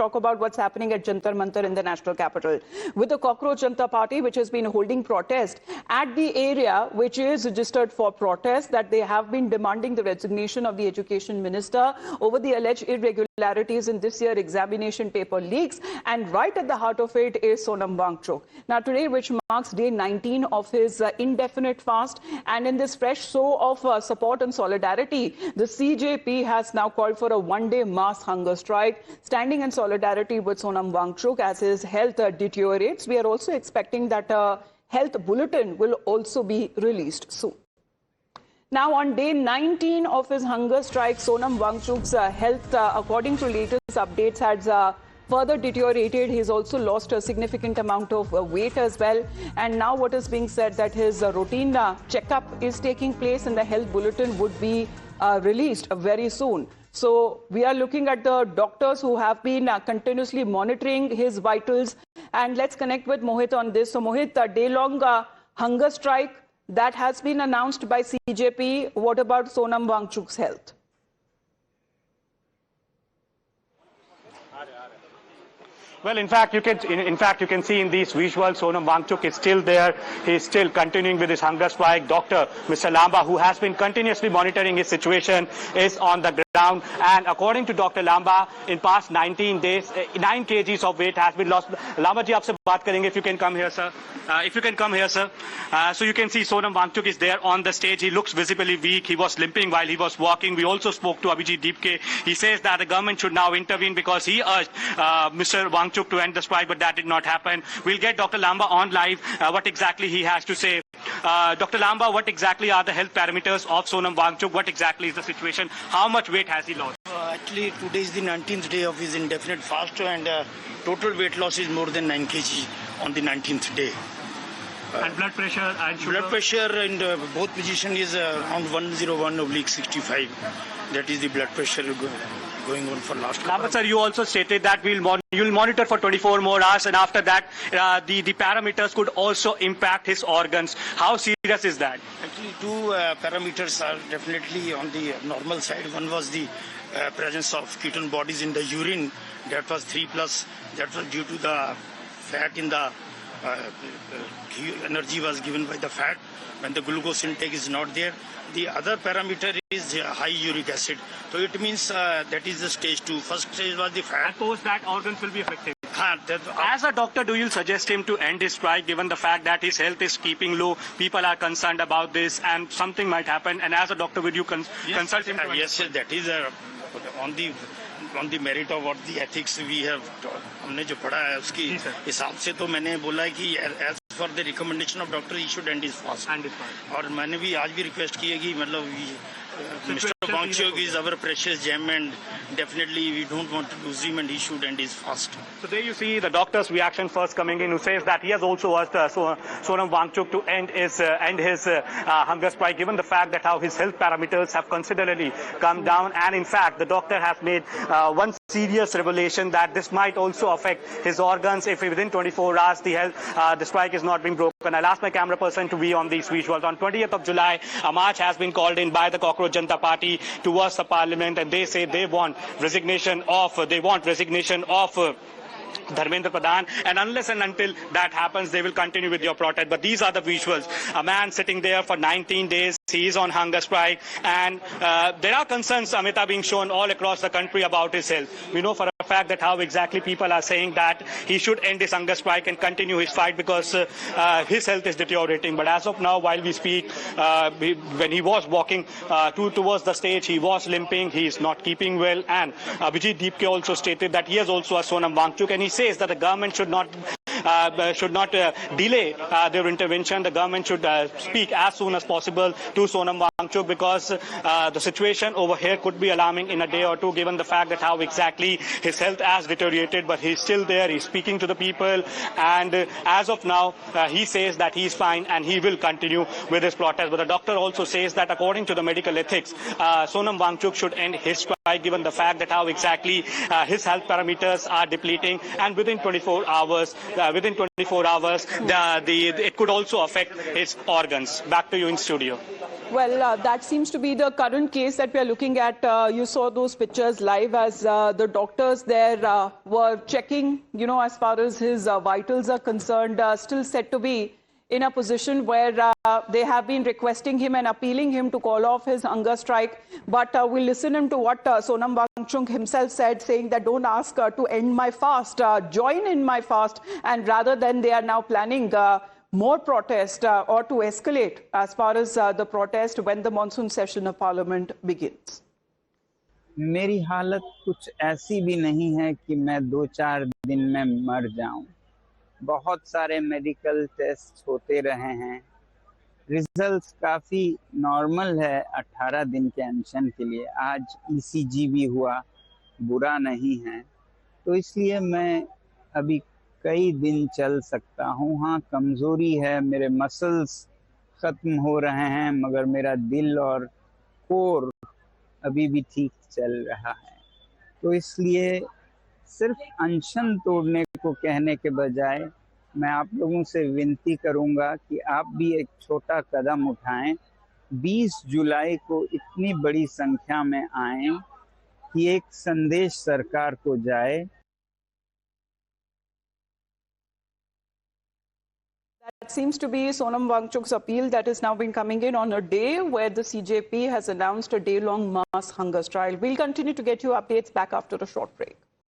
talk about what's happening at Jantar Mantar in the national capital. With the Cockroach Janata Party, which has been holding protest at the area which is registered for protest, that they have been demanding the resignation of the education minister over the alleged irregularities in this year examination paper leaks. And right at the heart of it is Sonam Wangchuk. Now today, which marks day 19 of his indefinite fast, and in this fresh show of support and solidarity, the CJP has now called for a one-day mass hunger strike, standing in solidarity with Sonam Wangchuk as his health deteriorates. We are also expecting that a health bulletin will also be released soon. Now, on day 19 of his hunger strike, Sonam Wangchuk's health, according to latest updates, has further deteriorated. He's also lost a significant amount of weight as well. And now what is being said that his routine checkup is taking place and the health bulletin would be released very soon. So we are looking at the doctors who have been continuously monitoring his vitals. And let's connect with Mohit on this. So Mohit, a day-long hunger strike that has been announced by CJP. What about Sonam Wangchuk's health? Well, in fact, you can see in these visuals, Sonam Wangchuk is still there. He is still continuing with his hunger strike. Dr. Mr. Lamba, who has been continuously monitoring his situation, is on the ground. And according to Dr. Lamba, in past 19 days, 9 kgs of weight has been lost. Lamba ji, aapse baat karenge. If you can come here, sir. So you can see Sonam Wangchuk is there on the stage. He looks visibly weak. He was limping while he was walking. We also spoke to Abhijit Deepke. He says that the government should now intervene because he urged Mr. Wangchuk to end the strike, but that did not happen. We'll get Dr. Lamba on live, what exactly he has to say. Dr. Lamba, what exactly are the health parameters of Sonam Wangchuk? What exactly is the situation? How much weight has he lost? Actually, today is the 19th day of his indefinite fast, and total weight loss is more than 9 kg on the 19th day. And blood pressure and sugar? Blood pressure in both positions is around 101/65. That is the blood pressure going on for last couple. Lamba sir, you also stated that you'll monitor for 24 more hours, and after that, the parameters could also impact his organs. How serious is that? Actually, two parameters are definitely on the normal side. One was the presence of ketone bodies in the urine. That was 3+. That was due to the fat in the energy was given by the fat when the glucose intake is not there. The other parameter is high uric acid. So it means that is the stage 2. First stage was the fat. And post that organs will be affected. As a doctor, do you suggest him to end his strike given the fact that his health is keeping low? People are concerned about this and something might happen. And as a doctor, would you consult him? Yes, that is on the merit of what the ethics we have. हमने जो पढ़ा है उसकी हिसाब से तो मैंने बोला है कि as for the recommendation of doctor he should end his fast. और मैंने भी आज भी रिक्वेस्ट की है कि मतलब Mr. Wangchuk is our precious gem, and definitely we don't want to lose him, and he should end his fast. So there you see the doctor's reaction first coming in, who says that he has also asked Sonam Wangchuk to end his hunger strike, given the fact that how his health parameters have considerably come down. And in fact, the doctor has made one serious revelation that this might also affect his organs if within 24 hours the strike is not being broken. I'll ask my camera person to be on these visuals. On 20th of July, a march has been called in by the Cockroach Janata Party towards the parliament, and they say they want resignation of Dharmendra Pradhan, and unless and until that happens, they will continue with your protest. But these are the visuals. A man sitting there for 19 days. He is on hunger strike, and there are concerns, Amita, being shown all across the country about his health. We know for a fact that how exactly people are saying that he should end his hunger strike and continue his fight because his health is deteriorating. But as of now, while we speak, when he was walking towards the stage, he was limping. He is not keeping well. And Abhijit Deepke also stated that he has also a Sonam Wangchuk, and he says that the government should not delay their intervention. The government should speak as soon as possible to Sonam Wangchuk because the situation over here could be alarming in a day or two, given the fact that how exactly his health has deteriorated. But he's still there. He's speaking to the people, and as of now, he says that he's fine and he will continue with his protest. But the doctor also says that according to the medical ethics, Sonam Wangchuk should end his strike, given the fact that how exactly his health parameters are depleting, and within 24 hours, it could also affect his organs. Back to you in studio. Well, that seems to be the current case that we are looking at. You saw those pictures live as the doctors there were checking, as far as his vitals are concerned, still said to be in a position where they have been requesting him and appealing him to call off his hunger strike. But we'll listen to what Sonam Wangchuk himself said, saying that don't ask to end my fast, join in my fast. And rather than they are now planning more protest or to escalate as far as the protest when the monsoon session of parliament begins. मेरी हालत कुछ ऐसी भी नहीं है कि मैं 2-4 दिन में मर जाऊं। बहुत सारे मेडिकल टेस्ट होते रहे हैं, रिजल्ट्स काफ़ी नॉर्मल है 18 दिन के अनशन के लिए। आज ईसीजी भी हुआ, बुरा नहीं है, तो इसलिए मैं अभी कई दिन चल सकता हूँ। हाँ, कमज़ोरी है, मेरे मसल्स ख़त्म हो रहे हैं, मगर मेरा दिल और कोर अभी भी ठीक चल रहा है। तो इसलिए सिर्फ अनशन तोड़ने को कहने के बजाय मैं आप लोगों से विनती करूंगा कि आप भी एक छोटा कदम उठाएं। 20 जुलाई को इतनी बड़ी संख्या में आएं कि एक संदेश सरकार को जाए। That seems to be Sonam Wangchuk's appeal that is now been coming in on a day where the CJP has announced a day-long mass hunger strike. We'll continue to get you updates back after a short break.